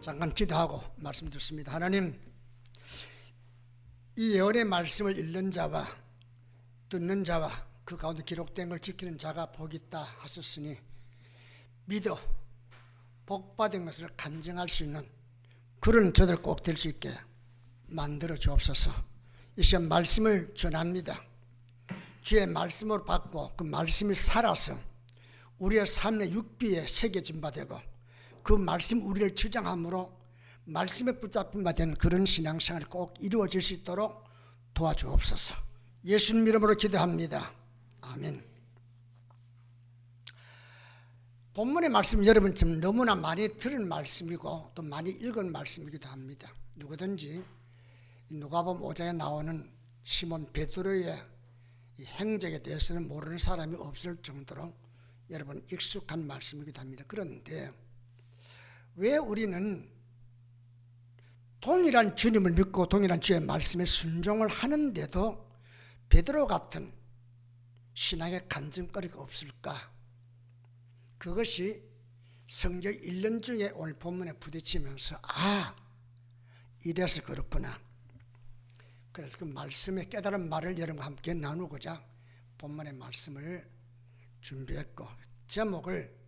잠깐 기도하고 말씀 듣습니다. 하나님, 이 예언의 말씀을 읽는 자와 듣는 자와 그 가운데 기록된 걸 지키는 자가 복이 있다 하셨으니 믿어 복받은 것을 간증할 수 있는 그런 저들 꼭 될 수 있게 만들어 주옵소서. 이 시간 말씀을 전합니다. 주의 말씀으로 받고 그 말씀이 살아서 우리의 삶의 육비에 새겨진 바 되고 그 말씀 우리를 주장함으로 말씀에 붙잡힌 바 된 그런 신앙생활이 꼭 이루어질 수 있도록 도와주옵소서. 예수님 이름으로 기도합니다. 아멘. 본문의 말씀 여러분 지금 너무나 많이 들은 말씀이고 또 많이 읽은 말씀이기도 합니다. 누구든지 누가복음 5장에 나오는 시몬 베드로의 이 행적에 대해서는 모르는 사람이 없을 정도로 여러분 익숙한 말씀이기도 합니다. 그런데 왜 우리는 동일한 주님을 믿고 동일한 주의 말씀에 순종을 하는데도 베드로 같은 신앙의 간증거리가 없을까? 그것이 성경 1년 중에 오늘 본문에 부딪히면서 이래서 그렇구나. 그래서 그 말씀의 깨달은 말을 여러분과 함께 나누고자 본문의 말씀을 준비했고 제목을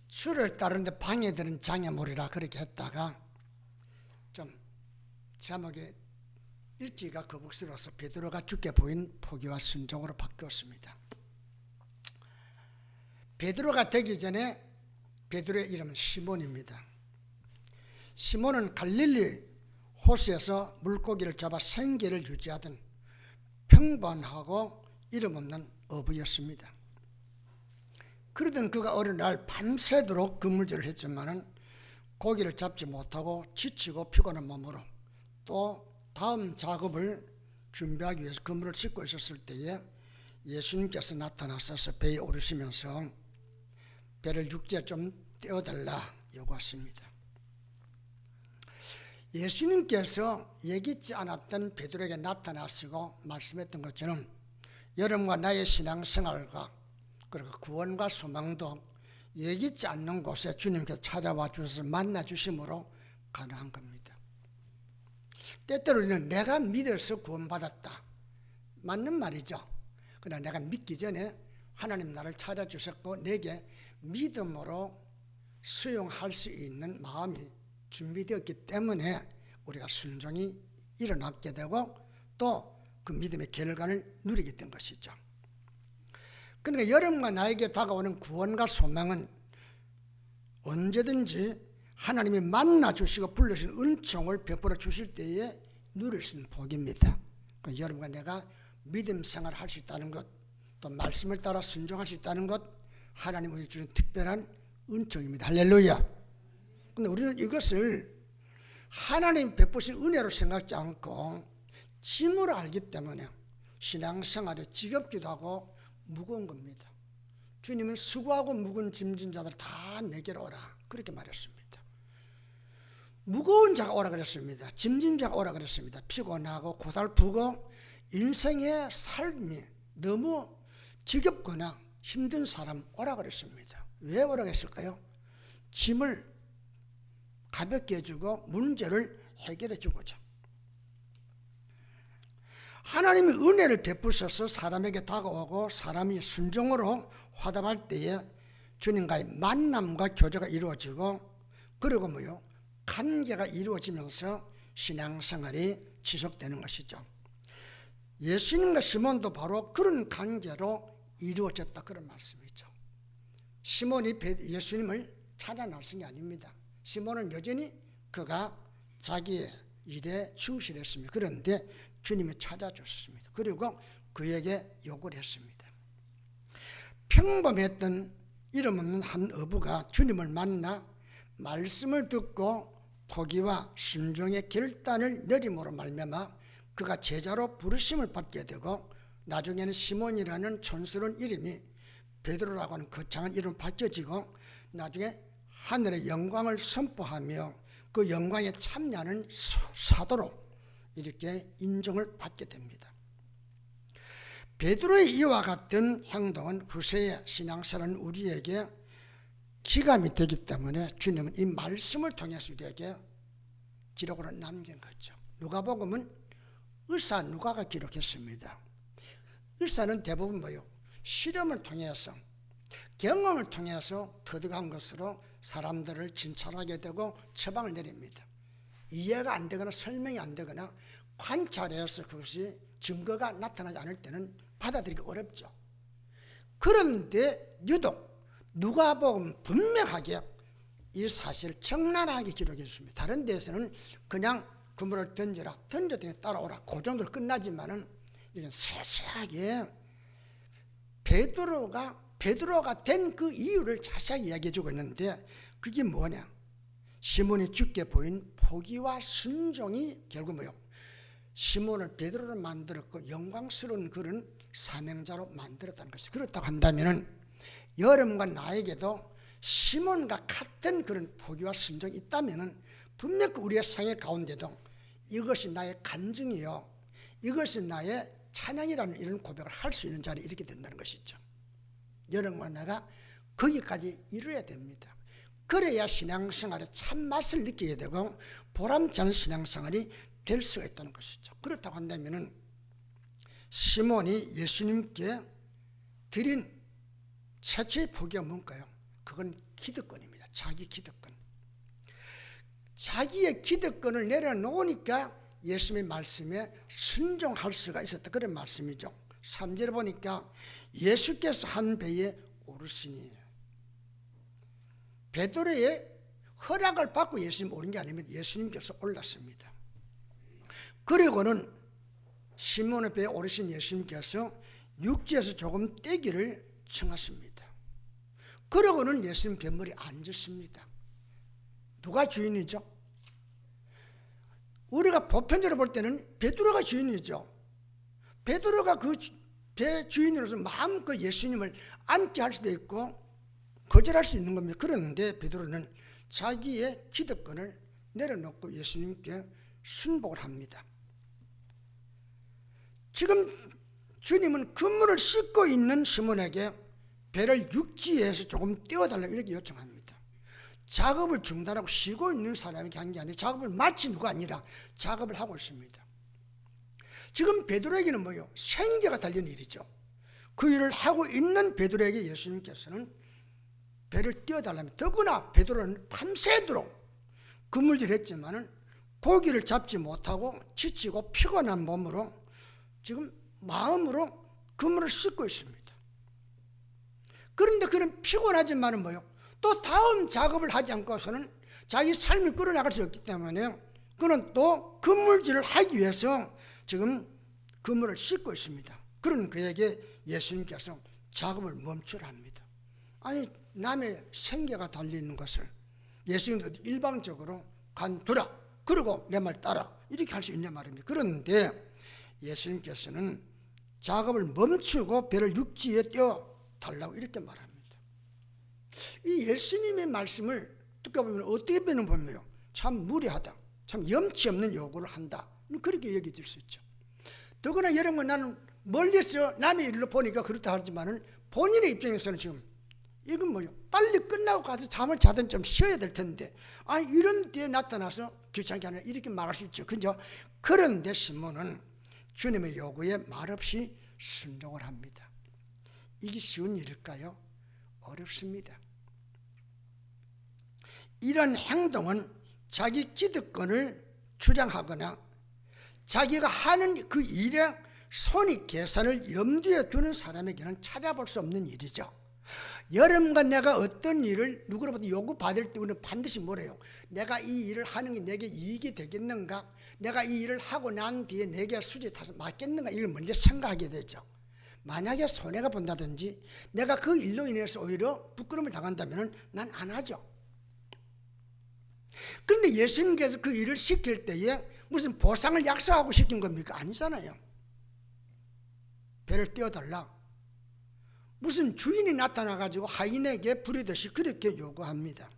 주를 따르는데 방해되는 장애물이라 그렇게 했다가 좀 제목이 일지가 거북스러워서 베드로가 주께 보인 포기와 순종으로 바뀌었습니다. 베드로가 되기 전에 베드로의 이름은 시몬입니다. 시몬은 갈릴리 호수에서 물고기를 잡아 생계를 유지하던 평범하고 이름 없는 어부였습니다. 그러던 그가 어느 날 밤새도록 그물질을 했지만은 고기를 잡지 못하고 지치고 피곤한 몸으로 또 다음 작업을 준비하기 위해서 그물을 싣고 있었을 때에 예수님께서 나타나셔서 배에 오르시면서 배를 육지에 좀 떼어달라 요구했습니다. 예수님께서 예기치 않았던 베드로에게 나타나시고 말씀했던 것처럼 여러분과 나의 신앙생활과 그리고 구원과 소망도 예기치 않는 곳에 주님께서 찾아와 주셔서 만나 주심으로 가능한 겁니다. 때때로는 내가 믿어서 구원받았다. 맞는 말이죠. 그러나 내가 믿기 전에 하나님 나를 찾아주셨고 내게 믿음으로 수용할 수 있는 마음이 준비되었기 때문에 우리가 순종이 일어나게 되고 또 그 믿음의 결과를 누리게 된 것이죠. 그러니까 여러분과 나에게 다가오는 구원과 소망은 언제든지 하나님이 만나 주시고 불러주신 은총을 베풀어 주실 때에 누릴 수 있는 복입니다. 그러니까 여러분과 내가 믿음 생활을 할 수 있다는 것, 또 말씀을 따라 순종할 수 있다는 것, 하나님이 우리 주신 특별한 은총입니다. 할렐루야. 그런데 우리는 이것을 하나님 베푸신 은혜로 생각하지 않고 짐으로 알기 때문에 신앙생활에 지겹기도 하고 무거운 겁니다. 주님은 수고하고 무거운 짐진 자들 다 내게로 오라 그렇게 말했습니다. 무거운 자가 오라 그랬습니다. 짐진 자가 오라 그랬습니다. 피곤하고 고달프고 인생의 삶이 너무 지겹거나 힘든 사람 오라 그랬습니다. 왜 오라 했을까요? 짐을 가볍게 해주고 문제를 해결해 주고자. 하나님이 은혜를 베푸셔서 사람에게 다가오고 사람이 순종으로 화답할 때에 주님과의 만남과 교제가 이루어지고 그리고 관계가 이루어지면서 신앙생활이 지속되는 것이죠. 예수님과 시몬도 바로 그런 관계로 이루어졌다 그런 말씀이죠. 시몬이 예수님을 찾아 나선 게 아닙니다. 시몬은 여전히 그가 자기의 일에 충실했습니다. 그런데 주님이 찾아주셨습니다. 그리고 그에게 요구를 했습니다. 평범했던 이름 없는 한 어부가 주님을 만나 말씀을 듣고 포기와 순종의 결단을 내림으로 말미암아 그가 제자로 부르심을 받게 되고 나중에는 시몬이라는 촌스러운 이름이 베드로라고 하는 거창한 이름으로 바뀌어지고 나중에 하늘의 영광을 선포하며 그 영광에 참여하는 사도로 이렇게 인정을 받게 됩니다. 베드로의 이와 같은 행동은 후세의 신앙생활은 우리에게 기감이 되기 때문에 주님은 이 말씀을 통해서 우리에게 기록으로 남긴 거죠. 누가복음은 의사 누가가 기록했습니다. 의사는 대부분 뭐요? 실험을 통해서, 경험을 통해서 터득한 것으로 사람들을 진찰하게 되고 처방을 내립니다. 이해가 안 되거나 설명이 안 되거나 관찰해서 그것이 증거가 나타나지 않을 때는 받아들이기 어렵죠. 그런데 유독 누가복음 분명하게 이 사실을 적나라하게 기록해 주십니다. 다른 데서는 그냥 그물을 던져라, 던졌더니 따라오라, 그 정도로 끝나지만은 이건 세세하게 베드로가 된 그 이유를 자세하게 이야기해 주고 있는데, 그게 뭐냐? 시몬이 주께 보인 포기와 순종이 결국 뭐요? 시몬을 베드로로 만들었고 영광스러운 그런 사명자로 만들었다는 것이. 그렇다고 한다면은 여러분과 나에게도 시몬과 같은 그런 포기와 순종이 있다면은 분명 우리의 생애 가운데도 이것이 나의 간증이요, 이것이 나의 찬양이라는 이런 고백을 할 수 있는 자리에 이렇게 된다는 것이죠. 여러분과 내가 거기까지 이루어야 됩니다. 그래야 신앙생활의 참맛을 느끼게 되고 보람찬 신앙생활이 될 수가 있다는 것이죠. 그렇다고 한다면 시몬이 예수님께 드린 최초의 포기가 뭔가요? 그건 기득권입니다. 자기 기득권. 자기의 기득권을 내려놓으니까 예수님의 말씀에 순종할 수가 있었다, 그런 말씀이죠. 3절에 보니까 예수께서 한 배에 오르시니, 베드로의 허락을 받고 예수님 오른 게 아니면 예수님께서 올랐습니다. 그리고는 시몬의 배에 오르신 예수님께서 육지에서 조금 떼기를 청하십니다. 그러고는 예수님 뱃머리에 앉으십니다. 누가 주인이죠? 우리가 보편적으로 볼 때는 베드로가 주인이죠. 베드로가 그 배 주인으로서 마음껏 예수님을 앉게 할 수도 있고 거절할 수 있는 겁니다. 그런데 베드로는 자기의 기득권을 내려놓고 예수님께 순복을 합니다. 지금 주님은 그물을 씻고 있는 시몬에게 배를 육지에서 조금 띄워달라고 이렇게 요청합니다. 작업을 중단하고 쉬고 있는 사람에게 한 게 아니라 작업을 마친 후가 아니라 작업을 하고 있습니다. 지금 베드로에게는 뭐예요? 생계가 달린 일이죠. 그 일을 하고 있는 베드로에게 예수님께서는 배를 띄워달라면, 더구나 베드로는 밤새도록 그물질했지만은 고기를 잡지 못하고 지치고 피곤한 몸으로 지금 마음으로 그물을 씻고 있습니다. 그런데 그런 피곤하지만은 뭐요? 또 다음 작업을 하지 않고서는 자기 삶을 끌어나갈 수 없기 때문에 그는 또 그물질을 하기 위해서 지금 그물을 씻고 있습니다. 그런 그에게 예수님께서 작업을 멈추라 합니다. 아니, 남의 생계가 달려있는 것을 예수님도 일방적으로 간두라, 그리고 내 말 따라, 이렇게 할 수 있냐 말입니다. 그런데 예수님께서는 작업을 멈추고 배를 육지에 띄워달라고 이렇게 말합니다. 이 예수님의 말씀을 듣다 보면 어떻게 보면 참 무례하다, 참 염치 없는 요구를 한다, 그렇게 여겨질 수 있죠. 더구나 여러분, 나는 멀리서 남의 일로 보니까 그렇다 하지만은 본인의 입장에서는 지금 이건 뭐요? 빨리 끝나고 가서 잠을 자든 좀 쉬어야 될 텐데, 이런 데에 나타나서 귀찮게 하는, 이렇게 말할 수 있죠. 그죠? 그런데 시몬은 주님의 요구에 말없이 순종을 합니다. 이게 쉬운 일일까요? 어렵습니다. 이런 행동은 자기 기득권을 주장하거나 자기가 하는 그 일에 손익 계산을 염두에 두는 사람에게는 찾아볼 수 없는 일이죠. 여러분과 내가 어떤 일을 누구로부터 요구받을 때 우리는 반드시 뭐래요? 내가 이 일을 하는 게 내게 이익이 되겠는가? 내가 이 일을 하고 난 뒤에 내게 수지에 타서 맞겠는가? 이걸 먼저 생각하게 되죠. 만약에 손해가 본다든지 내가 그 일로 인해서 오히려 부끄러움을 당한다면 난 안 하죠. 그런데 예수님께서 그 일을 시킬 때에 무슨 보상을 약속하고 시킨 겁니까? 아니잖아요. 배를 띄워달라, 무슨 주인이 나타나가지고 하인에게 부리듯이 그렇게 요구합니다.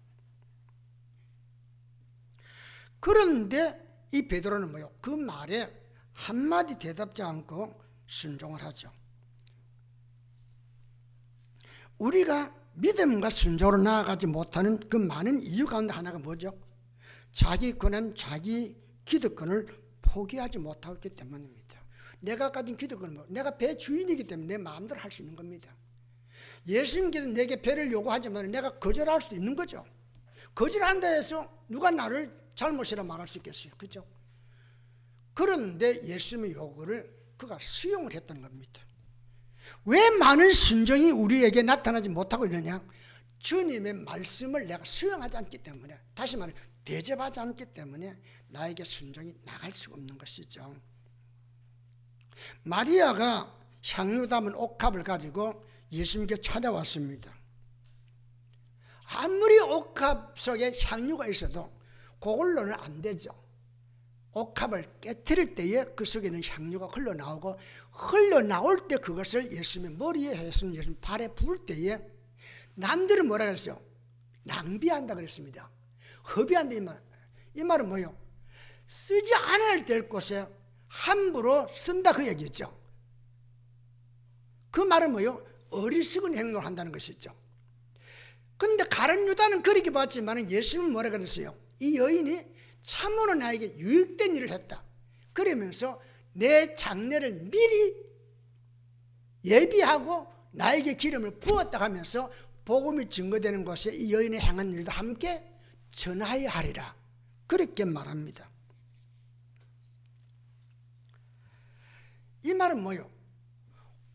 그런데 이 베드로는 뭐요? 그 말에 한마디 대답지 않고 순종을 하죠. 우리가 믿음과 순종으로 나아가지 못하는 그 많은 이유 가운데 하나가 뭐죠? 자기 권한, 자기 기득권을 포기하지 못하고 있기 때문입니다. 내가 가진 기득권은 내가 배 주인이기 때문에 내 마음대로 할 수 있는 겁니다. 예수님께서 내게 배를 요구하지만 내가 거절할 수도 있는 거죠. 거절한다 해서 누가 나를 잘못이라 말할 수 있겠어요. 그렇죠? 그런데 예수님의 요구를 그가 수용을 했던 겁니다. 왜 많은 순종이 우리에게 나타나지 못하고 있느냐? 주님의 말씀을 내가 수용하지 않기 때문에, 다시 말해 대접하지 않기 때문에 나에게 순종이 나갈 수가 없는 것이죠. 마리아가 향유 담은 옥합을 가지고 예수님께 찾아왔습니다. 아무리 옥합 속에 향유가 있어도 그걸로는 안 되죠. 옥합을 깨트릴 때에 그 속에는 향유가 흘러나오고, 흘러나올 때 그것을 예수님의 머리에 해서 예수님 발에 부을 때에 남들은 뭐라 그랬어요? 낭비한다 그랬습니다. 허비한다 이 말. 이 말은 뭐예요? 쓰지 않아야 될 곳에 함부로 쓴다 그 얘기죠. 그 말은 뭐예요? 어리석은 행동을 한다는 것이죠. 그런데 가룟 유다는 그렇게 봤지만 예수님은 뭐라 그랬어요? 이 여인이 참으로 나에게 유익된 일을 했다. 그러면서 내 장례를 미리 예비하고 나에게 기름을 부었다 하면서 복음이 증거되는 곳에 이 여인의 행한 일도 함께 전하여야 하리라. 그렇게 말합니다. 이 말은 뭐예요?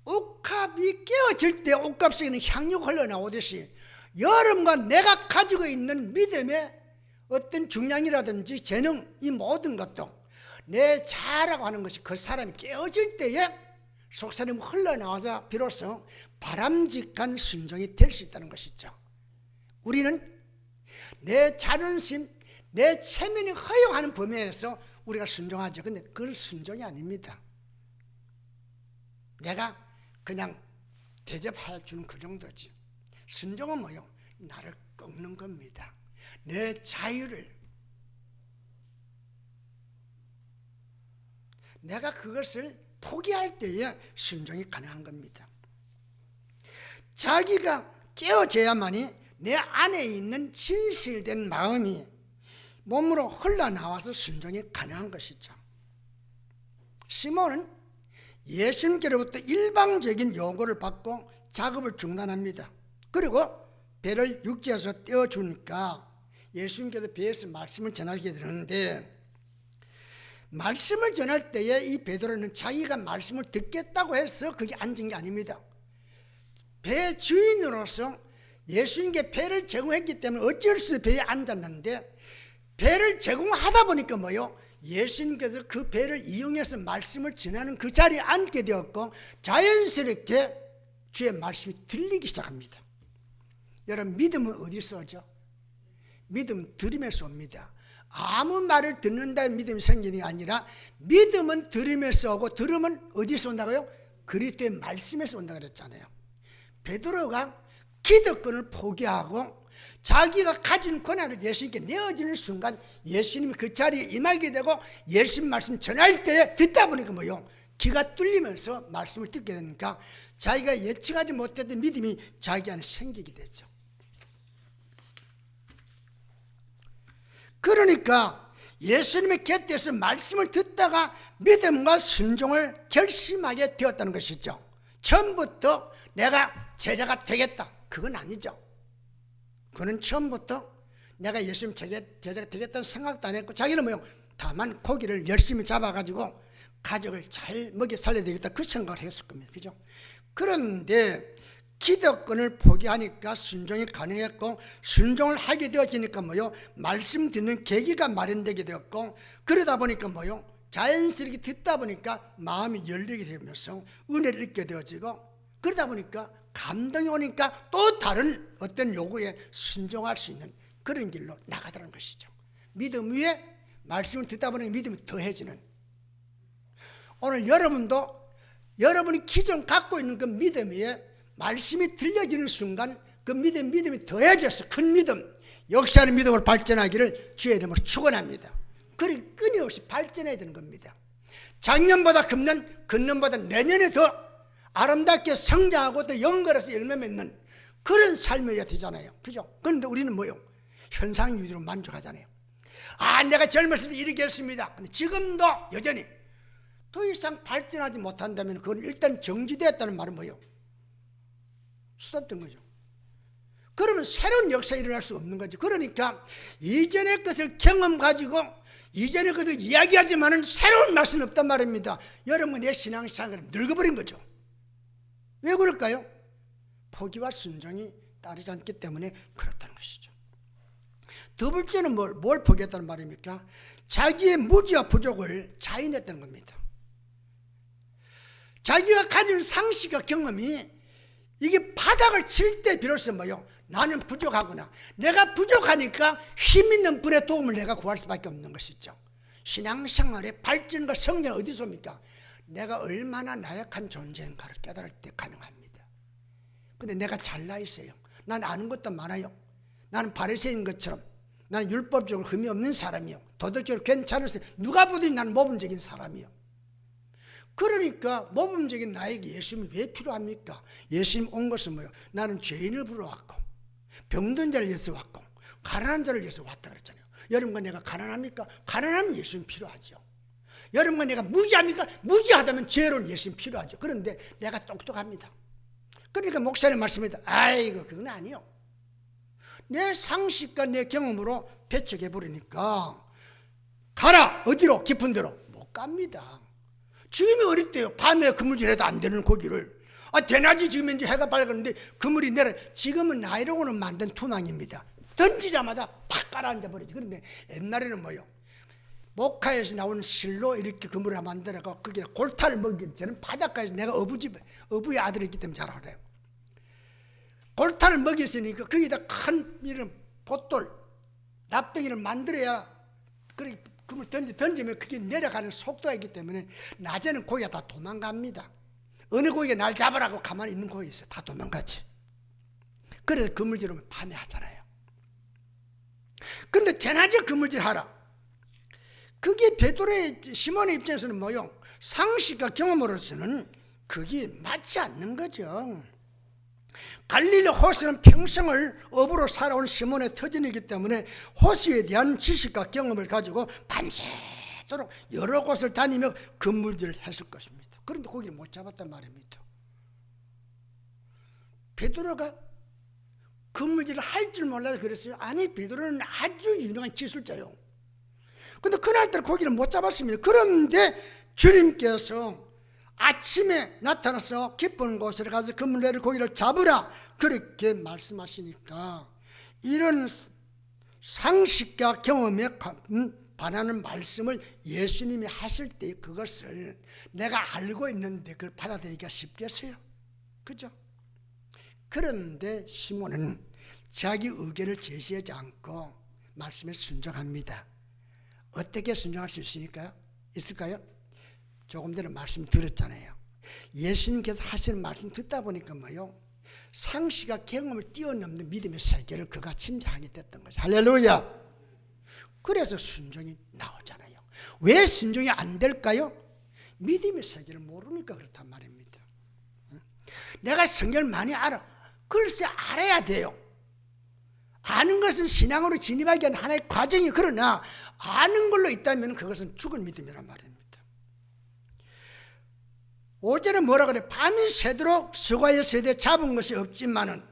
옥합이 깨어질 때 옥합 속에는 향유가 흘러나오듯이 여러분과 내가 가지고 있는 믿음의 어떤 중량이라든지 재능, 이 모든 것도 내 자라고 하는 것이 그 사람이 깨어질 때에 속사람이 흘러나와서 비로소 바람직한 순종이 될 수 있다는 것이죠. 우리는 내 자존심, 내 체면이 허용하는 범위에서 우리가 순종하죠. 근데 그건 순종이 아닙니다. 내가 그냥 대접해 주는 그 정도지. 순종은 뭐요? 나를 꺾는 겁니다. 내 자유를, 내가 그것을 포기할 때에 순종이 가능한 겁니다. 자기가 깨어져야만이 내 안에 있는 진실된 마음이 몸으로 흘러나와서 순종이 가능한 것이죠. 시몬은 예수님께로부터 일방적인 요구를 받고 작업을 중단합니다. 그리고 배를 육지에서 떼어주니까 예수님께서 배에서 말씀을 전하게 되는데, 말씀을 전할 때에 이 베드로는 자기가 말씀을 듣겠다고 해서 거기 앉은 게 아닙니다. 배 주인으로서 예수님께 배를 제공했기 때문에 어쩔 수 없이 배에 앉았는데, 배를 제공하다 보니까 뭐요? 예수님께서 그 배를 이용해서 말씀을 전하는 그 자리에 앉게 되었고, 자연스럽게 주의 말씀이 들리기 시작합니다. 여러분, 믿음은 어디서 오죠? 믿음은 들음에서 옵니다. 아무 말을 듣는다는 믿음이 생기는 게 아니라, 믿음은 들음에서 오고 들음은 어디서 온다고요? 그리스도의 말씀에서 온다고 그랬잖아요. 베드로가 기득권을 포기하고 자기가 가진 권한을 예수님께 내어주는 순간 예수님이 그 자리에 임하게 되고, 예수님 말씀 전할 때 듣다 보니까 뭐요? 귀가 뚫리면서 말씀을 듣게 되니까 자기가 예측하지 못했던 믿음이 자기 안에 생기게 되죠. 그러니까 예수님의 곁에서 말씀을 듣다가 믿음과 순종을 결심하게 되었다는 것이죠. 처음부터 내가 제자가 되겠다, 그건 아니죠. 그는 처음부터 내가 예수님 제자가 되겠다는 생각도 안 했고, 자기는 뭐요? 다만 고기를 열심히 잡아가지고 가족을 잘 먹여 살려야 되겠다, 그 생각을 했을 겁니다. 그죠? 그런데 기득권을 포기하니까 순종이 가능했고, 순종을 하게 되어지니까 뭐요? 말씀 듣는 계기가 마련되게 되었고, 그러다 보니까 뭐요? 자연스럽게 듣다 보니까 마음이 열리게 되면서 은혜를 잊게 되어지고, 그러다 보니까 감동이 오니까 또 다른 어떤 요구에 순종할 수 있는 그런 길로 나가더라는 것이죠. 믿음 위에 말씀을 듣다 보니 믿음이 더해지는, 오늘 여러분도 여러분이 기존 갖고 있는 그 믿음 위에 말씀이 들려지는 순간 그 믿음이 더해져서 큰 믿음, 역사하는 믿음으로 발전하기를 주의 이름으로 축원합니다. 그렇게 끊임없이 발전해야 되는 겁니다. 작년보다 금년, 금년보다 내년에 더 아름답게 성장하고 또 연결해서 열매 맺는 그런 삶이어야 되잖아요. 그죠? 그런데 우리는 뭐요? 현상 유지로 만족하잖아요. 내가 젊었을 때 이렇게 했습니다. 근데 지금도 여전히 더 이상 발전하지 못한다면 그건 일단 정지되었다는 말은 뭐예요? 스톱된 거죠. 그러면 새로운 역사가 일어날 수 없는 거죠. 그러니까 이전의 것을 경험 가지고 이전의 것을 이야기하지만은 새로운 맛은 없단 말입니다. 여러분의 신앙생활은 늙어버린 거죠. 왜 그럴까요? 포기와 순종이 따르지 않기 때문에 그렇다는 것이죠. 두 번째는 뭘 포기했다는 말입니까? 자기의 무지와 부족을 자인했다는 겁니다. 자기가 가진 상식과 경험이 이게 바닥을 칠 때 비로소 뭐요? 나는 부족하구나. 내가 부족하니까 힘 있는 분의 도움을 내가 구할 수밖에 없는 것이죠. 신앙생활의 발전과 성장은 어디서 옵니까? 내가 얼마나 나약한 존재인가를 깨달을 때 가능합니다. 근데 내가 잘나 있어요. 난 아는 것도 많아요. 나는 바리새인 것처럼 나는 율법적으로 흠이 없는 사람이요. 도덕적으로 괜찮은 사람. 누가 보더니 나는 모범적인 사람이요. 그러니까 모범적인 나에게 예수님이 왜 필요합니까? 예수님 온 것은 뭐예요? 나는 죄인을 불러왔고 병든 자를 위해서 왔고 가난한 자를 위해서 왔다 그랬잖아요. 여러분과 내가 가난합니까? 가난하면 예수님 필요하죠. 여러분과 내가 무지합니까? 무지하다면 죄로는 예수님 필요하죠. 그런데 내가 똑똑합니다. 그러니까 목사님 말씀입니다. 아이고 그건 아니요. 내 상식과 내 경험으로 배척해 버리니까 가라 어디로? 깊은 데로 못 갑니다. 지금이 어릴 때요. 밤에 그물질해도 안 되는 고기를 대낮이 지금 이제 해가 밝았는데 그물이 내려. 지금은 나이로고는 만든 투망입니다. 던지자마자 팍 깔아앉아 버리지. 그런데 옛날에는 뭐요? 목화에서 나오는 실로 이렇게 그물을 만들어서 그게 골타를 먹이기. 저는 바닷가에서 내가 어부의 아들이기 때문에 잘 알아요. 골타를 먹였으니까 거기다 큰 이런 봇돌 납덩이를 만들어야 그렇게 그물 던지면 그게 내려가는 속도가 있기 때문에 낮에는 고기가 다 도망갑니다. 어느 고기가 날 잡으라고 가만히 있는 고기 있어요. 다 도망가지. 그래서 그물질하면 밤에 하잖아요. 그런데 대낮에 그물질 하라. 그게 베드로의 시몬의 입장에서는 뭐요? 상식과 경험으로서는 그게 맞지 않는 거죠. 갈릴리 호수는 평생을 어부로 살아온 시몬의 터전이기 때문에 호수에 대한 지식과 경험을 가지고 밤새도록 여러 곳을 다니며 그물질을 했을 것입니다. 그런데 고기를 못 잡았단 말입니다. 베드로가 그물질을 할 줄 몰라서 그랬어요. 아니 베드로는 아주 유명한 기술자요. 그런데 그날따라 고기를 못 잡았습니다. 그런데 주님께서 아침에 나타나서 깊은 곳에 가서 그물레를 고기를 잡으라 그렇게 말씀하시니까 이런 상식과 경험에 반하는 말씀을 예수님이 하실 때 그것을 내가 알고 있는데 그걸 받아들이기가 쉽겠어요? 그죠? 그런데 시몬은 자기 의견을 제시하지 않고 말씀에 순종합니다. 어떻게 순종할 수 있을까요? 조금 전에 말씀 드렸잖아요. 예수님께서 하시는 말씀 듣다 보니까 뭐요? 상식과 경험을 뛰어넘는 믿음의 세계를 그가 침략하게 됐던 거죠. 할렐루야. 그래서 순종이 나오잖아요. 왜 순종이 안 될까요? 믿음의 세계를 모르니까 그렇단 말입니다. 내가 성경을 많이 알아. 글쎄 알아야 돼요. 아는 것은 신앙으로 진입하기 위한 하나의 과정이 그러나 아는 걸로 있다면 그것은 죽은 믿음이란 말입니다. 5절에 뭐라 그래? 밤이 새도록 수고하여 세대 잡은 것이 없지만은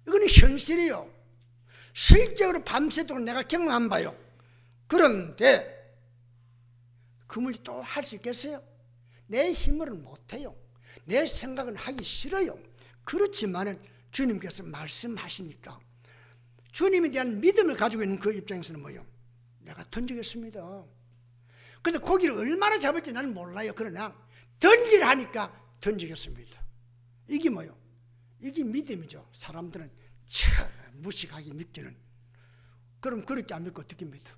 이거는 현실이요. 실적으로 밤새도록 내가 경험한 바요. 그런데 그물질 또 할 수 있겠어요? 내 힘으로는 못해요. 내 생각은 하기 싫어요. 그렇지만은 주님께서 말씀하시니까 주님에 대한 믿음을 가지고 있는 그 입장에서는 뭐예요? 내가 던지겠습니다. 그런데 고기를 얼마나 잡을지 나는 몰라요. 그러나 던지라 하니까 던지겠습니다. 이게 뭐예요? 이게 믿음이죠. 사람들은 참 무식하게 믿기는. 그럼 그렇게 안 믿고 어떻게 믿어?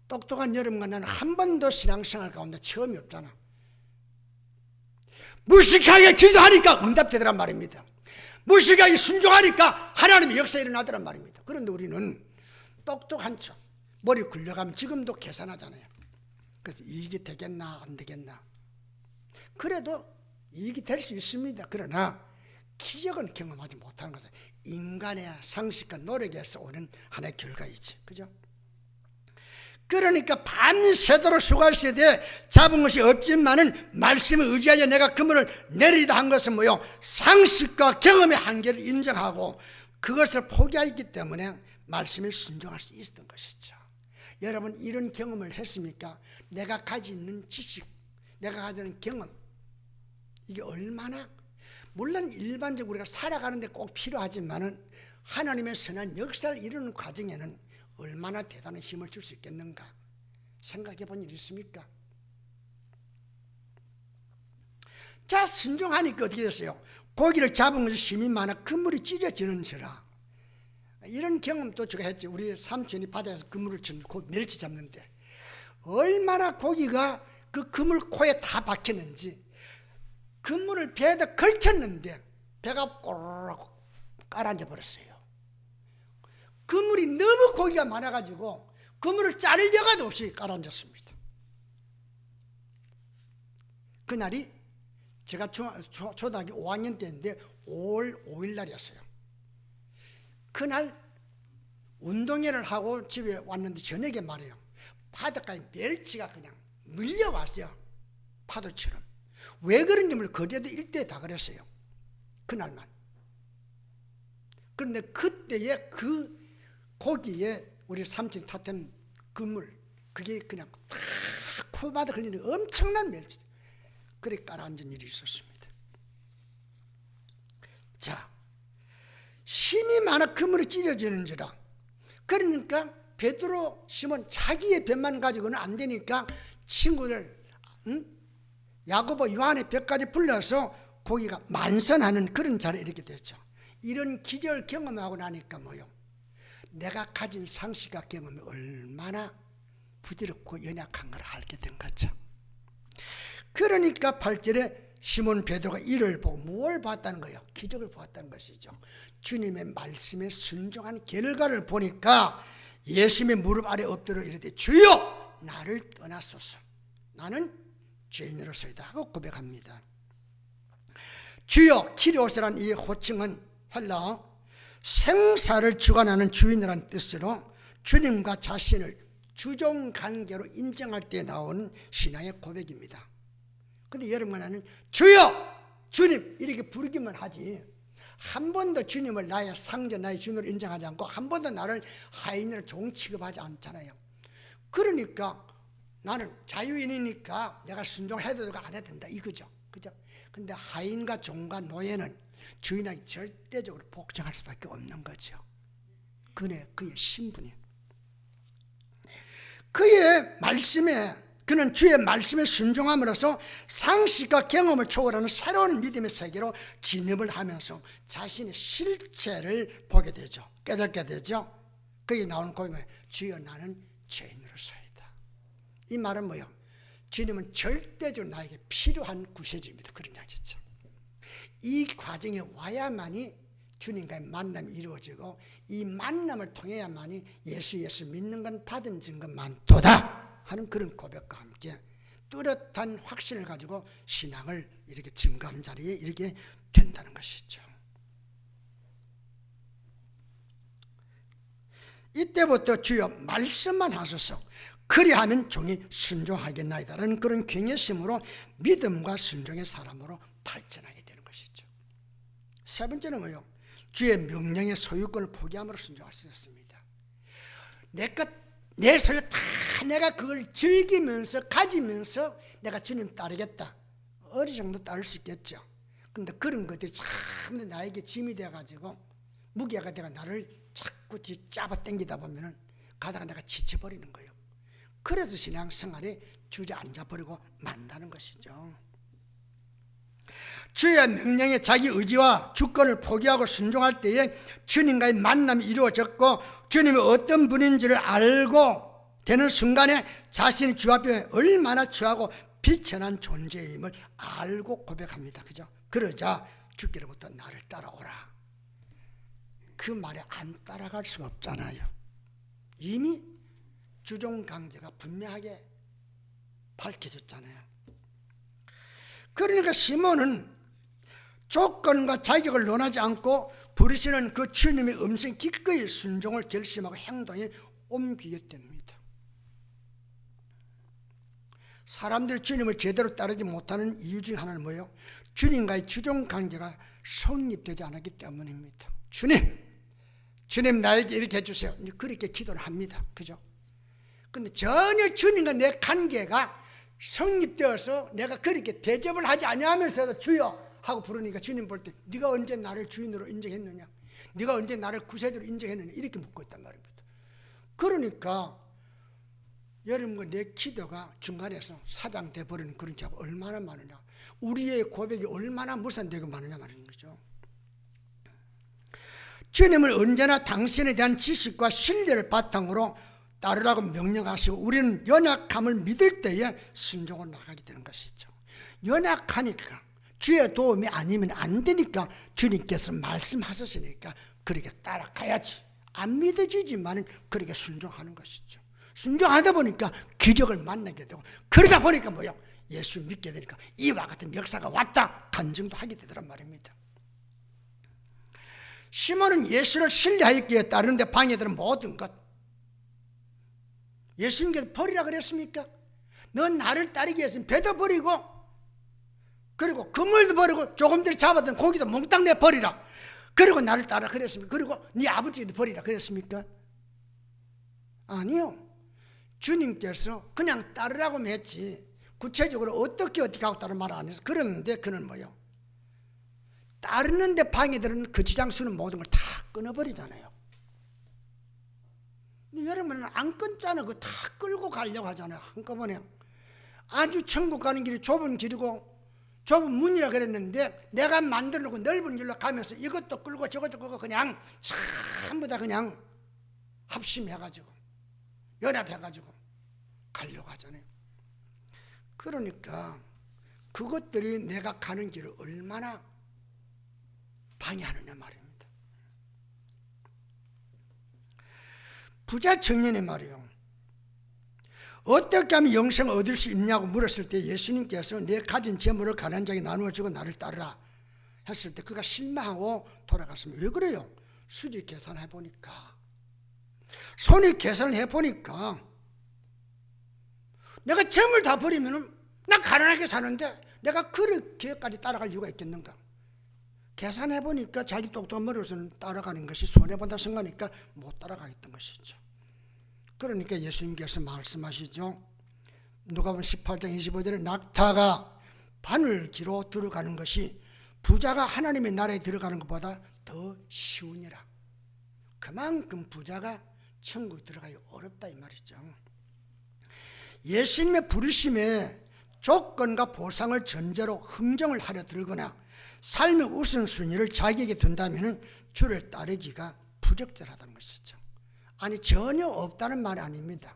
똑똑한 여러분과 나는 한 번도 신앙생활 가운데 체험이 없잖아. 무식하게 기도하니까 응답되더란 말입니다. 무식하게 순종하니까 하나님의 역사가 일어나더란 말입니다. 그런데 우리는 똑똑한 척 머리 굴려가면 지금도 계산하잖아요. 그래서 이익이 되겠나 안 되겠나. 그래도 이익이 될 수 있습니다. 그러나 기적은 경험하지 못하는 것은 인간의 상식과 노력에서 오는 하나의 결과이지. 그죠? 그러니까 밤새도록 수고하셔야 돼. 잡은 것이 없지만은 말씀을 의지하여 내가 그물을 내리다 한 것은 뭐요? 상식과 경험의 한계를 인정하고 그것을 포기하였기 때문에 말씀에 순종할 수 있었던 것이죠. 여러분 이런 경험을 했습니까? 내가 가지고 있는 지식, 내가 가지고 있는 경험, 이게 얼마나, 물론 일반적으로 우리가 살아가는 데 꼭 필요하지만은 하나님의 선한 역사를 이루는 과정에는 얼마나 대단한 힘을 줄 수 있겠는가 생각해 본 일 있습니까? 자, 순종하니까 어떻게 됐어요? 고기를 잡은 것이 힘이 많아 그물이 찢어지는지라. 이런 경험도 제가 했죠. 우리 삼촌이 바다에서 그물을 치고 멸치 잡는데 얼마나 고기가 그 그물 코에 다 박혔는지, 그물을 배에다 걸쳤는데 배가 꼬르륵 깔아앉아 버렸어요. 그물이 너무 고기가 많아가지고 그물을 자를 여가도 없이 깔아앉았습니다. 그날이 제가 초등학교 5학년 때인데 5월 5일 날이었어요. 그날 운동회를 하고 집에 왔는데 저녁에 말이에요. 바닷가에 멸치가 그냥 밀려왔어요. 파도처럼. 왜 그런지 몰라. 거제도 일대에 다 그랬어요. 그날만. 그런데 그때의 그 고기에 우리 삼촌이 탔던 그물, 그게 그냥 다 코바닥 흘리는 엄청난 멸치. 그래 깔아앉은 일이 있었습니다. 자, 힘이 많아 그물이 찢어지는지라. 그러니까 베드로 시몬 자기의 배만 가지고는 안 되니까 친구들 야고보 요한의 배까지 불러서 고기가 만선하는 그런 자리에 이렇게 됐죠. 이런 기적을 경험하고 나니까 뭐요? 내가 가진 상식과 경험이 얼마나 부질없고 연약한 걸 알게 된 거죠. 그러니까 8절에 시몬 베드로가 이를 보고 뭘 봤다는 거예요? 기적을 보았다는 것이죠. 주님의 말씀에 순종한 결과를 보니까 예수님의 무릎 아래 엎드려 이르되 주여 나를 떠나소서, 나는 죄인으로서이다 하고 고백합니다. 주여, 키리오스라는 이 호칭은 헬라어 생사를 주관하는 주인이라는 뜻으로 주님과 자신을 주종관계로 인정할 때 나오는 신앙의 고백입니다. 근데 여러분, 나는 주여 주님 이렇게 부르기만 하지 한 번도 주님을 나의 상자, 나의 주인으로 인정하지 않고 한 번도 나를 하인으로 종 취급하지 않잖아요. 그러니까 나는 자유인이니까 내가 순종해도 되고 안 해도 된다 이거죠. 그죠? 근데 하인과 종과 노예는 주인에게 절대적으로 복종할 수밖에 없는 거죠. 그의 신분이. 그의 말씀에, 그는 주의 말씀에 순종함으로써 상식과 경험을 초월하는 새로운 믿음의 세계로 진입을 하면서 자신의 실체를 보게 되죠. 깨닫게 되죠. 거기에 나오는 고백은 주여 나는 죄인으로서이다. 이 말은 뭐예요? 주님은 절대적으로 나에게 필요한 구세주입니다. 그런 이야기죠. 이 과정에 와야만이 주님과의 만남이 이루어지고 이 만남을 통해야만이 예수 믿는 건 받은 증거만 도다 하는 그런 고백과 함께 뚜렷한 확신을 가지고 신앙을 이렇게 증거하는 자리에 이르게 된다는 것이죠. 이때부터 주여 말씀만 하소서 그리하면 종이 순종하겠나이다라는 그런 경외심으로 믿음과 순종의 사람으로 발전하게 되는 것이죠. 세 번째는 뭐예요? 주의 명령의 소유권을 포기함으로 순종할 수 있습니다. 내 소유 다 내가 그걸 즐기면서 가지면서 내가 주님 따르겠다. 어느 정도 따를 수 있겠죠. 그런데 그런 것들이 참 나에게 짐이 돼가지고 무게가 돼가 나를 자꾸 잡아 당기다 보면은 가다가 내가 지쳐버리는 거예요. 그래서 신앙생활에 주저앉아버리고 만다는 것이죠. 주의 명령에 자기 의지와 주권을 포기하고 순종할 때에 주님과의 만남이 이루어졌고 주님이 어떤 분인지를 알고 되는 순간에 자신이 주 앞에 얼마나 추하고 비천한 존재임을 알고 고백합니다. 그죠? 그러자 주께로부터 나를 따라오라. 그 말에 안 따라갈 수가 없잖아요. 이미 주종 강제가 분명하게 밝혀졌잖아요. 그러니까 시몬은 조건과 자격을 논하지 않고 부르시는 그 주님의 음성에 기꺼이 순종을 결심하고 행동에 옮기게 됩니다. 사람들이 주님을 제대로 따르지 못하는 이유 중 하나는 뭐예요? 주님과의 주종 관계가 성립되지 않았기 때문입니다. 주님 나에게 이렇게 해주세요. 그렇게 기도를 합니다. 그죠? 근데 전혀 주님과 내 관계가 성립되어서 내가 그렇게 대접을 하지 아니하면서도 주여 하고 부르니까 주님 볼 때 네가 언제 나를 주인으로 인정했느냐? 네가 언제 나를 구세주로 인정했느냐? 이렇게 묻고 있단 말입니다. 그러니까 여러분과 내 기도가 중간에서 사장돼 버리는 그런 경우가 얼마나 많으냐? 우리의 고백이 얼마나 무산되고 많으냐 말이는 거죠. 주님을 언제나 당신에 대한 지식과 신뢰를 바탕으로 따르라고 명령하시고 우리는 연약함을 믿을 때에 순종을 나가게 되는 것이죠. 연약하니까 주의 도움이 아니면 안 되니까 주님께서 말씀하셨으니까 그렇게 따라가야지. 안 믿어지지만 그렇게 순종하는 것이죠. 순종하다 보니까 기적을 만나게 되고 그러다 보니까 뭐요? 예수 믿게 되니까 이와 같은 역사가 왔다 간증도 하게 되더란 말입니다. 시몬은 예수를 신뢰하였기에 따르는데 방해되는 모든 것 예수님께서 버리라 그랬습니까? 넌 나를 따르기 위해서는 배도 버리고 그리고 그물도 버리고 조금 전에 잡았던 고기도 몽땅 내 버리라. 그리고 나를 따라 그랬습니까? 그리고 네 아버지도 버리라 그랬습니까? 아니요. 주님께서 그냥 따르라고 했지 구체적으로 어떻게 하고 따르는 말 안 해서 그랬는데 그는 뭐요? 따르는데 방해되는 그 지장수는 모든 걸 다 끊어버리잖아요. 여러분은 안 끊잖아. 그거 다 끌고 가려고 하잖아요. 한꺼번에. 아주 천국 가는 길이 좁은 길이고 좁은 문이라 그랬는데 내가 만들어 놓고 넓은 길로 가면서 이것도 끌고 저것도 끌고 그냥 전부 다 그냥 합심해가지고 연합해가지고 가려고 하잖아요. 그러니까 그것들이 내가 가는 길을 얼마나 방해하느냐 말입니다. 부자 청년의 말이요. 어떻게 하면 영생을 얻을 수 있냐고 물었을 때 예수님께서 내 가진 재물을 가난한 자에게 나누어주고 나를 따르라 했을 때 그가 실망하고 돌아갔습니다. 왜 그래요? 수지 계산해보니까 손익 계산을 해보니까 내가 재물 다 버리면 나 가난하게 사는데 내가 그렇게까지 따라갈 이유가 있겠는가? 계산해보니까 자기 똑똑한 머리로서는 따라가는 것이 손해본다 생각하니까 못 따라가겠던 것이죠. 그러니까 예수님께서 말씀하시죠. 누가복음 18장 25절에 낙타가 바늘기로 들어가는 것이 부자가 하나님의 나라에 들어가는 것보다 더 쉬우니라. 그만큼 부자가 천국 들어가기 어렵다 이 말이죠. 예수님의 부르심에 조건과 보상을 전제로 흥정을 하려 들거나 삶의 우선순위를 자기에게 둔다면 주를 따르기가 부적절하다는 것이죠. 아니 전혀 없다는 말이 아닙니다.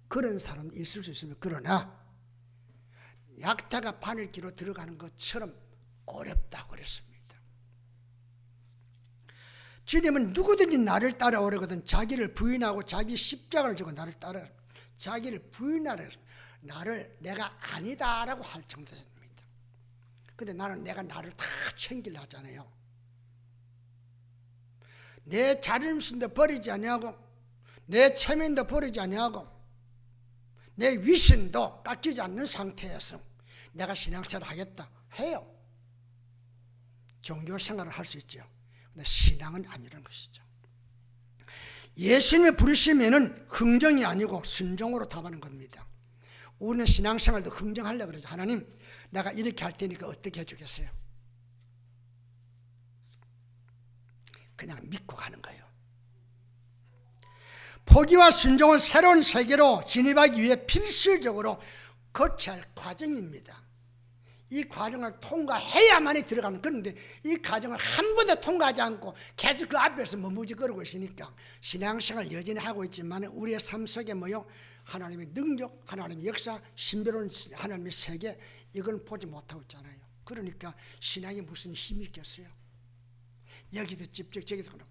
그런 사람도 있을 수 있습니다. 그러나 약타가 바늘기로 들어가는 것처럼 어렵다고 그랬습니다. 주님은 누구든지 나를 따라오려거든 자기를 부인하고 자기 십자가를 지고 나를 따라 자기를 부인하려 나를 내가 아니다라고 할 정도입니다. 근데 내가 나를 다 챙기려 하잖아요. 내 자존심도 버리지 아니하고 내 체면도 버리지 아니하고 내 위신도 깎이지 않는 상태에서 내가 신앙생활을 하겠다 해요. 종교생활을 할 수 있죠. 근데 신앙은 아니라는 것이죠. 예수님의 부르심에는 흥정이 아니고 순종으로 답하는 겁니다. 우리는 신앙생활도 흥정하려고 그러죠. 하나님 내가 이렇게 할 테니까 어떻게 해주겠어요? 그냥 믿고 가는 거예요. 포기와 순종은 새로운 세계로 진입하기 위해 필수적으로 거쳐야 할 과정입니다. 이 과정을 통과해야만이 들어가는. 그런데 이 과정을 한 번도 통과하지 않고 계속 그 앞에서 머무지거리고 있으니까 신앙생활을 여전히 하고 있지만 우리의 삶 속에 뭐요? 하나님의 능력, 하나님의 역사, 신비로운 하나님의 세계 이건 보지 못하고 있잖아요. 그러니까 신앙이 무슨 힘이 있겠어요? 여기도 집적 저기도 그럼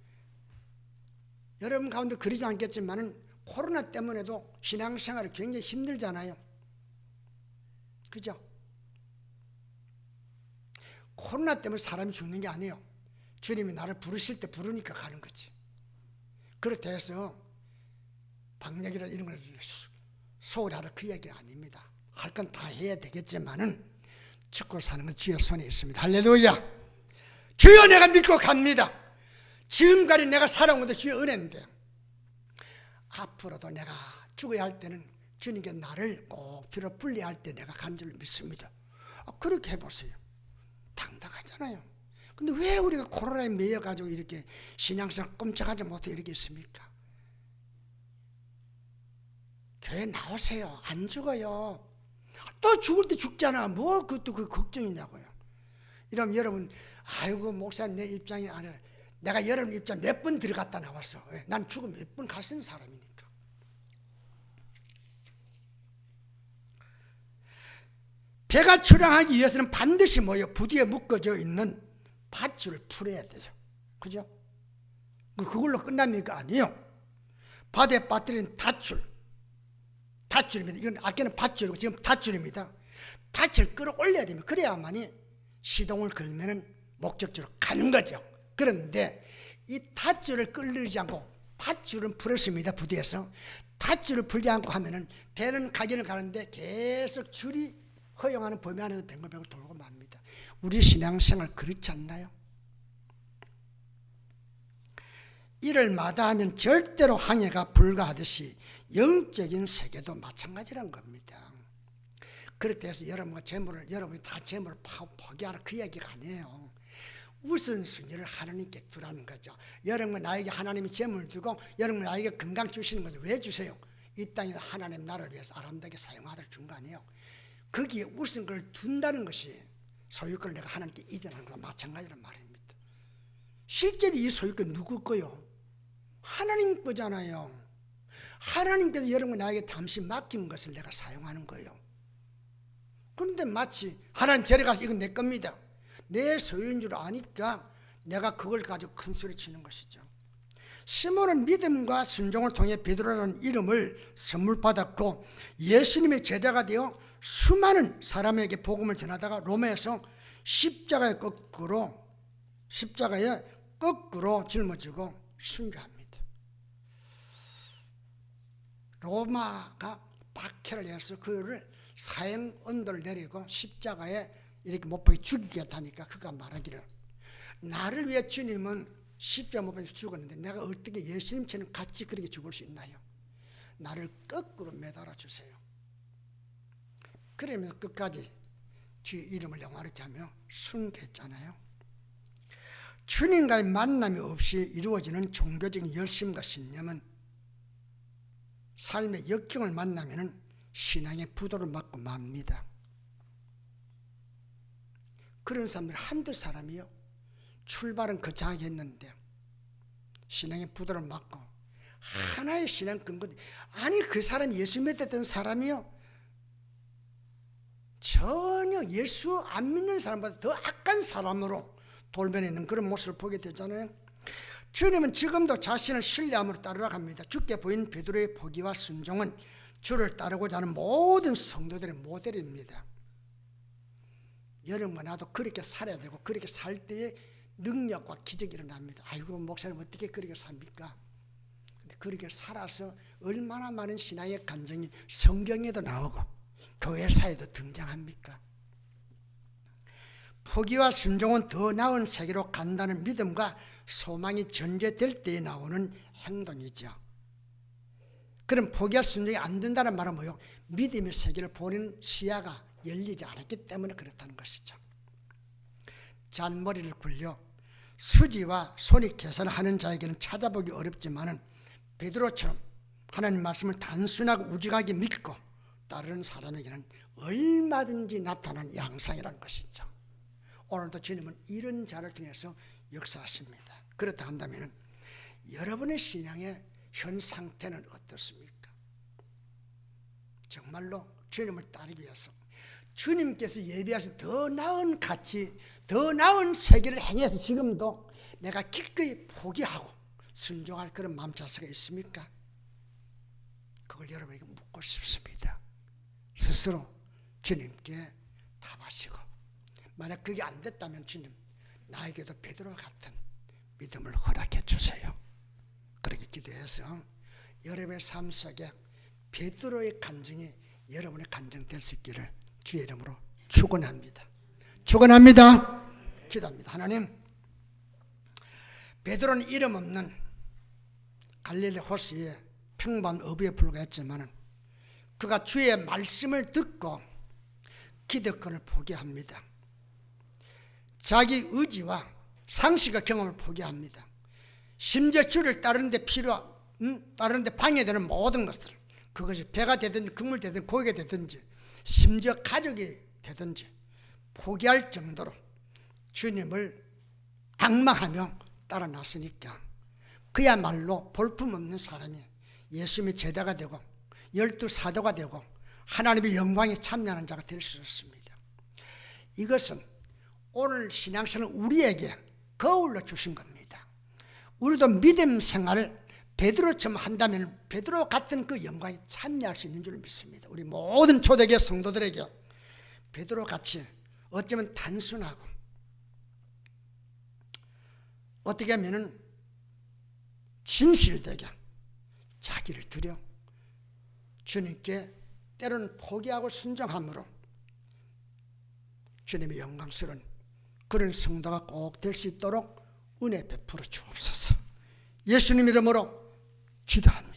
여러분 가운데 그러지 않겠지만 코로나 때문에도 신앙생활이 굉장히 힘들잖아요. 그죠? 코로나 때문에 사람이 죽는 게 아니에요. 주님이 나를 부르실 때 부르니까 가는 거지. 그렇다 해서 방역이나 이런 걸 소홀히 하라 그 얘기가 아닙니다. 할 건 다 해야 되겠지만은 축구를 사는 건 주의 손에 있습니다. 할렐루야. 주여 내가 믿고 갑니다. 지금까지 내가 살아온 것도 주의 은혜인데 앞으로도 내가 죽어야 할 때는 주님께 나를 꼭 뒤로 분리할 때 내가 간 줄 믿습니다. 그렇게 해보세요. 당당하잖아요. 근데 왜 우리가 코로나에 매여가지고 이렇게 신앙생활 꼼짝하지 못해 이렇게 있습니까? 교회 나오세요. 안 죽어요. 또 죽을 때 죽잖아. 뭐 그것도 그 걱정이냐고요. 이러면 여러분, 아이고 목사님 내 입장이 아니라 내가 여러분 입장 몇 번 들어갔다 나왔어. 난 죽으면 몇 번 갈 수 있는 사람이니까. 배가 출항하기 위해서는 반드시 뭐예요? 부두에 묶어져 있는 밧줄을 풀어야 되죠. 그죠? 그걸로 끝납니까? 아니요. 바다에 빠뜨린 닷줄입니다. 이건 아까는 밧줄이고 지금 닷줄입니다. 닷줄 끌어올려야 됩니다. 그래야만이 시동을 걸면은 목적지로 가는 거죠. 그런데 이 닷줄을 끌리지 않고 밧줄은 풀었습니다. 부두에서 닷줄을 풀지 않고 하면은 배는 가기는 가는데 계속 줄이 허용하는 범위 안에서 뱅글뱅글 돌고 맙니다. 우리 신앙생활 그렇지 않나요? 이를 마다하면 절대로 항해가 불가하듯이 영적인 세계도 마찬가지란 겁니다. 그렇다 해서 여러분이 다 재물을 포기하라 그 얘기가 아니에요. 우선순위를 하나님께 두라는 거죠. 여러분 나에게 하나님이 재물을 두고 여러분 나에게 건강 주시는 거죠. 왜 주세요? 이 땅에 하나님 나라를 위해서 아름답게 사용하도록 준 거 아니에요. 거기에 우선 걸 둔다는 것이 소유권을 내가 하나님께 이전하는 거랑 마찬가지란 말입니다. 실제로 이 소유권 누구 거요? 하나님 거잖아요. 하나님께서 여러분 나에게 잠시 맡긴 것을 내가 사용하는 거예요. 그런데 마치 하나님 저리 가서 이건 내 겁니다. 내 소유인 줄 아니까 내가 그걸 가지고 큰 소리 치는 것이죠. 시몬은 믿음과 순종을 통해 베드로라는 이름을 선물 받았고 예수님의 제자가 되어 수많은 사람에게 복음을 전하다가 로마에서 십자가에 거꾸로 짊어지고 순교합니다. 로마가 박해를 해서 그를 사형 언도를 내리고 십자가에 이렇게 못 박혀 죽이겠다니까 그가 말하기를 나를 위해 주님은 십자가 못 박혀 죽었는데 내가 어떻게 예수님처럼 같이 그렇게 죽을 수 있나요? 나를 거꾸로 매달아 주세요. 그러면서 끝까지 주의 이름을 영화롭게 하며 순교했잖아요. 주님과의 만남이 없이 이루어지는 종교적인 열심과 신념은 삶의 역경을 만나면 신앙의 부도를 맞고 맙니다. 그런 사람들 한두 사람이요. 출발은 거창하게 했는데 신앙의 부도를 맞고 하나의 신앙 근거 아니 그 사람이 예수 믿었던 사람이요. 전혀 예수 안 믿는 사람보다 더 악한 사람으로 돌변해 있는 그런 모습을 보게 되잖아요. 주님은 지금도 자신을 신뢰함으로 따르라 합니다. 주께 보인 베드로의 포기와 순종은 주를 따르고자 하는 모든 성도들의 모델입니다. 여러분과 나도 그렇게 살아야 되고 그렇게 살 때에 능력과 기적이 일어납니다. 아이고 목사님 어떻게 그렇게 삽니까? 근데 그렇게 살아서 얼마나 많은 신앙의 감정이 성경에도 나오고 교회사에도 등장합니까? 포기와 순종은 더 나은 세계로 간다는 믿음과 소망이 전제될 때에 나오는 행동이죠. 그럼 포기와 순종이 안 된다는 말은 뭐예요? 믿음의 세계를 보는 시야가 열리지 않았기 때문에 그렇다는 것이죠. 잔머리를 굴려 수지와 손익 계산하는 자에게는 찾아보기 어렵지만은 베드로처럼 하나님 말씀을 단순하고 우직하게 믿고 따르는 사람에게는 얼마든지 나타나는 양상이라는 것이죠. 오늘도 주님은 이런 자를 통해서 역사하십니다. 그렇다 한다면 여러분의 신앙의 현 상태는 어떻습니까? 정말로 주님을 따르기 위해서 주님께서 예비하신 더 나은 가치, 더 나은 세계를 행해서 지금도 내가 기꺼이 포기하고 순종할 그런 마음 자세가 있습니까? 그걸 여러분에게 묻고 싶습니다. 스스로 주님께 답하시고 만약 그게 안 됐다면 주님, 나에게도 베드로와 같은 믿음을 허락해 주세요. 그렇게 기도해서 여러분의 삶 속에 베드로의 간증이 여러분의 간증 될 수 있기를 주의 이름으로 축원합니다. 축원합니다. 기도합니다. 하나님, 베드로는 이름 없는 갈릴리 호수의 평범한 어부에 불과했지만 그가 주의 말씀을 듣고 기득권을 포기합니다. 자기 의지와 상식의 경험을 포기합니다. 심지어 주를 따르는데 따르는데 방해되는 모든 것을, 그것이 배가 되든지 금물 되든지 고기가 되든지 심지어 가족이 되든지 포기할 정도로 주님을 악망하며 따라 나서니까 그야말로 볼품없는 사람이 예수님의 제자가 되고 12사도가 되고 하나님의 영광에 참여하는 자가 될 수 있습니다. 이것은 오늘 신앙생활 우리에게 거울로 주신 겁니다. 우리도 믿음 생활을 베드로처럼 한다면 베드로 같은 그 영광에 참여할 수 있는 줄 믿습니다. 우리 모든 초대교회 성도들에게 베드로 같이 어쩌면 단순하고 어떻게 하면 진실되게 자기를 드려 주님께 때로는 포기하고 순종함으로 주님의 영광스러운 그런 성도가 꼭 될 수 있도록 은혜 베풀어 주옵소서. 예수님 이름으로 기도합니다.